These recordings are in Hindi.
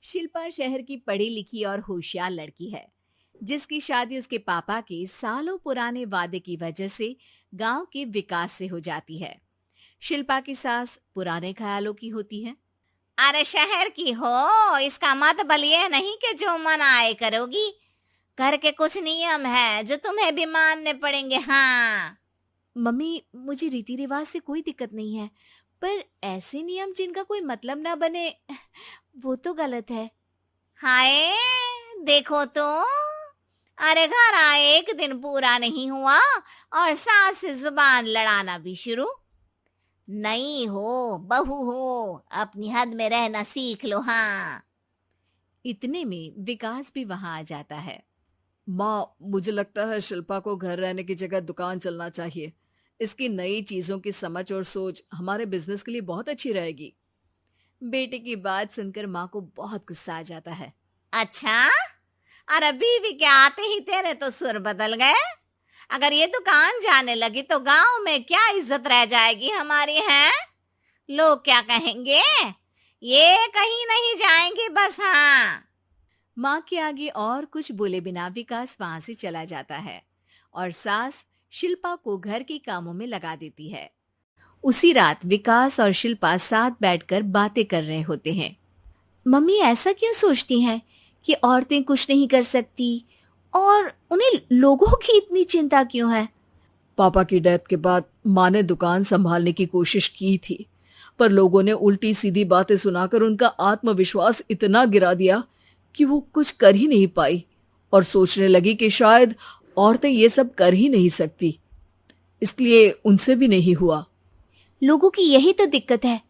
शिल्पा शहर की पढ़ी लिखी और होशियार लड़की है, जिसकी शादी उसके पापा के सालों पुराने वादे की वजह से गांव के विकास से हो जाती है। शिल्पा की सास पुराने ख्यालों की होती है। अरे शहर की हो, इसका मतलब ये नहीं कि जो मन आए करोगी। घर के कुछ नियम है जो तुम्हें भी मानने पड़ेंगे। हाँ। मम्मी, मुझे रीति रिवाज से कोई दिक्कत नहीं है, पर ऐसे नियम जिनका कोई मतलब ना बने, वो तो गलत है। हाय, देखो तो। अरे घर आए एक दिन पूरा नहीं हुआ और सास से जुबान लड़ाना भी शुरू। नहीं हो, बहू हो, अपनी हद में रहना सीख लो। हाँ। इतने में विकास भी वहां आ जाता है। माँ, मुझे लगता है शिल्पा को घर रहने की जगह दुकान चलना चाहिए। इसकी नई चीजों की समझ और सोच हमारे बिजनेस के लिए बहुत अच्छी रहेगी। बेटे की बात सुनकर माँ को बहुत गुस्सा आ जाता है। अच्छा, अरे बीवी के आते ही तेरे तो सुर बदल गए। अगर ये दुकान जाने लगी तो गांव में क्या इज्जत रह जाएगी हमारी है। लोग क्या कहेंगे। ये कहीं नहीं जाएंगे बस। हाँ। माँ के आगे और कुछ बोले बिना विकास वहां से चला जाता है और सास शिल्पा को घर के कामों में लगा देती है। उसी रात विकास और शिल्पा साथ बैठकर बातें कर रहे होते हैं। मम्मी ऐसा क्यों सोचती हैं कि औरतें कुछ नहीं कर सकती, और उन्हें लोगों की इतनी चिंता क्यों है? पापा की डेथ के बाद माँ ने दुकान संभालने की कोशिश की थी, पर लोगों ने उल्टी सीधी बातें सुनाकर उनका आत्मविश्वास इतना गिरा दिया कि वो कुछ कर ही नहीं पाई और सोचने लगी कि शायद औरतें ये सब कर ही नहीं सकती, इसलिए उनसे भी नहीं हुआ। लोगों की यही तो दिक्कत है,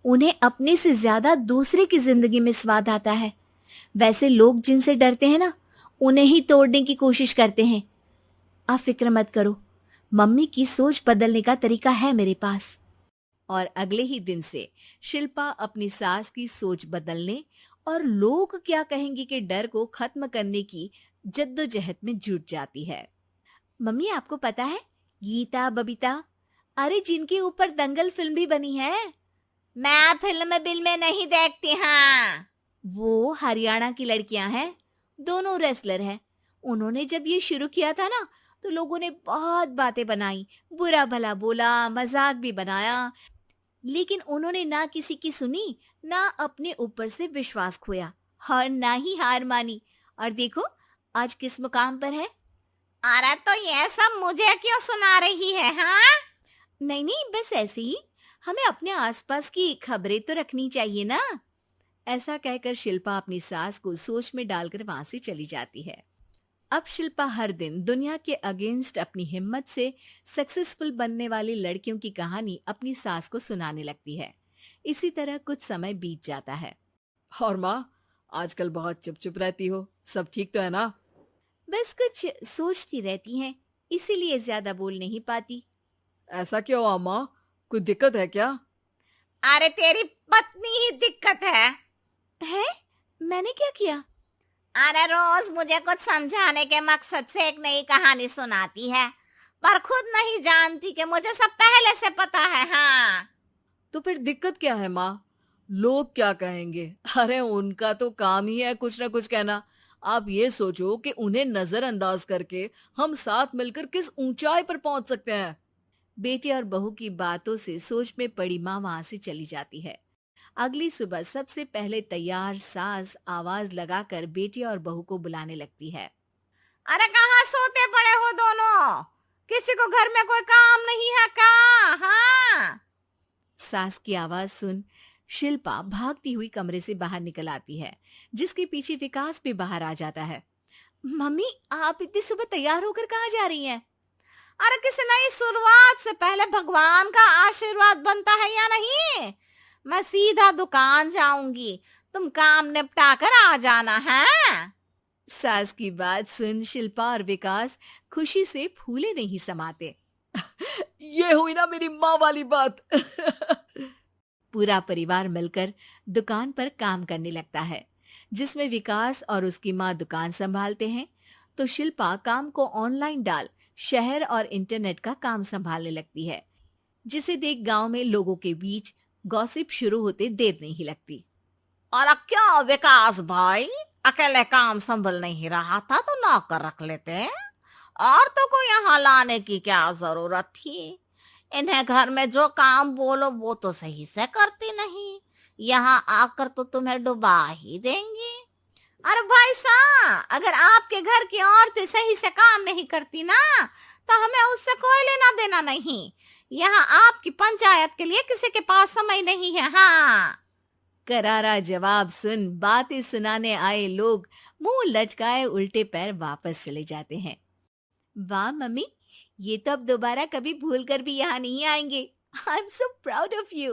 उन्हें अपने से ज्यादा दूसरे की जिंदगी में स्वाद आता है। वैसे लोग जिनसे डरते हैं ना, उन्हें ही तोड़ने की कोशिश करते हैं। आप फिक्र मत करो, मम्मी की सोच बदलने का तरीका है मेरे पास। और अगले ही दिन से शिल्पा अपनी सास की सोच बदलने और लोग क्या कहेंगे के डर को खत्म करने की जद्दोजहद में जुट जाती है। मम्मी, आपको पता है, गीता बबीता, अरे जिनके ऊपर दंगल फिल्म भी बनी है, मैं फिल्म बिल में नहीं देखती। हाँ। वो हरियाणा की लड़कियां हैं, दोनों रेसलर हैं। उन्होंने जब ये शुरू किया था ना, तो लोगों ने बहुत बातें बनाई, बुरा भला बोला, मजाक भी बनाया, लेकिन उन्होंने ना किसी की सुनी, ना अपने ऊपर से विश्वास खोया और ना ही हार मानी। और देखो, आज किस मुकाम पर है। अरे तो ये सब मुझे क्यों सुना रही है। हाँ। नहीं नहीं, बस ऐसे ही, हमें अपने आसपास की खबरें तो रखनी चाहिए ना। ऐसा कहकर शिल्पा अपनी सास को सोच में डालकर वहां से चली जाती है। अब शिल्पा हर दिन दुनिया के अगेंस्ट अपनी हिम्मत से सक्सेसफुल बनने वाली लड़कियों की कहानी अपनी सास को सुनाने लगती है। इसी तरह कुछ समय बीत जाता है। और माँ, आजकल बहुत चुप चुप रहती हो, सब ठीक तो है ना? बस कुछ सोचती रहती हैं, इसीलिए ज्यादा बोल नहीं पाती। ऐसा क्यों अम्मा, कोई दिक्कत है क्या? अरे तेरी पत्नी ही दिक्कत है? मैंने क्या किया? अरे रोज मुझे कुछ समझाने के मकसद से एक नई कहानी सुनाती है, पर खुद नहीं जानती कि मुझे सब पहले से पता है। हाँ। तो फिर दिक्कत क्या है माँ? लोग क्या कहेंगे? अरे उनका तो काम ही है कुछ ना कुछ कहना। आप ये सोचो कि उन्हें नजरअंदाज करके हम साथ मिलकर किस ऊंचाई पर पहुंच सकते हैं। बेटे और बहू की बातों से सोच में पड़ी माँ वहां से चली जाती है। अगली सुबह सबसे पहले तैयार सास आवाज लगाकर बेटे और बहू को बुलाने लगती है। अरे कहाँ सोते पड़े हो दोनों? किसी को घर में कोई काम नहीं है क्या? हाँ। सास की आवाज सुन शिल्पा भागती हुई कमरे से बाहर निकल आती है, जिसके पीछे विकास भी बाहर आ जाता है। मम्मी, आप इतनी सुबह तैयार होकर कहाँ जा रही हैं? अरे किसी नई शुरुआत से पहले भगवान का आशीर्वाद बनता है या नहीं? मैं सीधा दुकान जाऊंगी, तुम काम निपटा कर आ जाना है। सास की बात सुन शिल्पा और विकास खुशी से फूले नहीं समाते। ये हुई ना मेरी माँ वाली बात। पूरा परिवार मिलकर दुकान पर काम करने लगता है, जिसमें विकास और उसकी माँ दुकान संभालते हैं, तो शिल्पा काम को ऑनलाइन डाल शहर और इंटरनेट का काम संभालने लगती है, जिसे देख गांव में लोगों के बीच गॉसिप शुरू होते देर नहीं लगती। और क्या विकास भाई, अकेले काम संभल नहीं रहा था तो नौकर रख लेते। और तो को यहाँ लाने की क्या जरूरत थी। इन्हें घर में जो काम बोलो वो तो सही से करती नहीं, यहाँ आकर तो तुम्हें डुबा ही देंगी। अरे भाई साहब, अगर आपके घर की औरतें सही से काम नहीं करती ना, तो हमें उससे कोई लेना देना नहीं। यहाँ आपकी पंचायत के लिए किसी के पास समय नहीं है। हाँ। करारा जवाब सुन बातें सुनाने आए लोग मुंह लचकाए उल्टे पैर वापस चले जाते हैं। वाह मम्मी, ये तो अब दोबारा कभी भूल कर भी यहाँ नहीं आएंगे। I am so proud of you.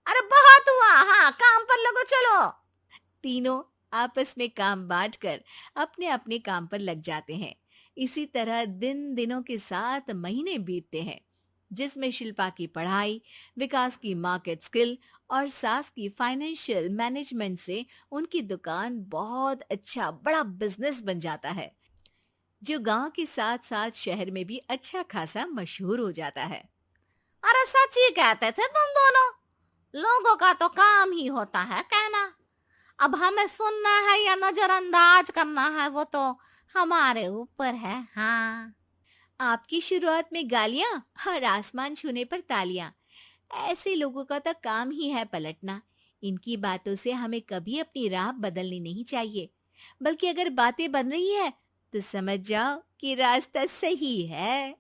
अरे बहुत हुआ, हाँ काम पर लगो चलो। तीनों आपस में काम बांटकर अपने अपने काम पर लग जाते हैं। इसी तरह दिनों के साथ महीने बीतते हैं, जिसमें शिल्पा की पढ़ाई, विकास की मार्केट स्किल और सास की फाइनेंशियल मैनेजमेंट से उनकी दुकान बहुत अच्छा बड़ा बिजनेस बन जाता है, जो गांव के साथ साथ शहर में भी अच्छा खासा मशहूर हो जाता है। अरे सच ही कहते थे तुम दोनों, लोगों का तो काम ही होता है कहना। अब हमें सुनना है या नजरअंदाज करना है वो तो हमारे ऊपर है। हाँ। आपकी शुरुआत में गालियां और आसमान छूने पर तालियां, ऐसे लोगों का तो काम ही है पलटना। इनकी बातों से हमें कभी अपनी राह बदलनी नहीं चाहिए, बल्कि अगर बातें बन रही है तो समझ जाओ कि रास्ता सही है।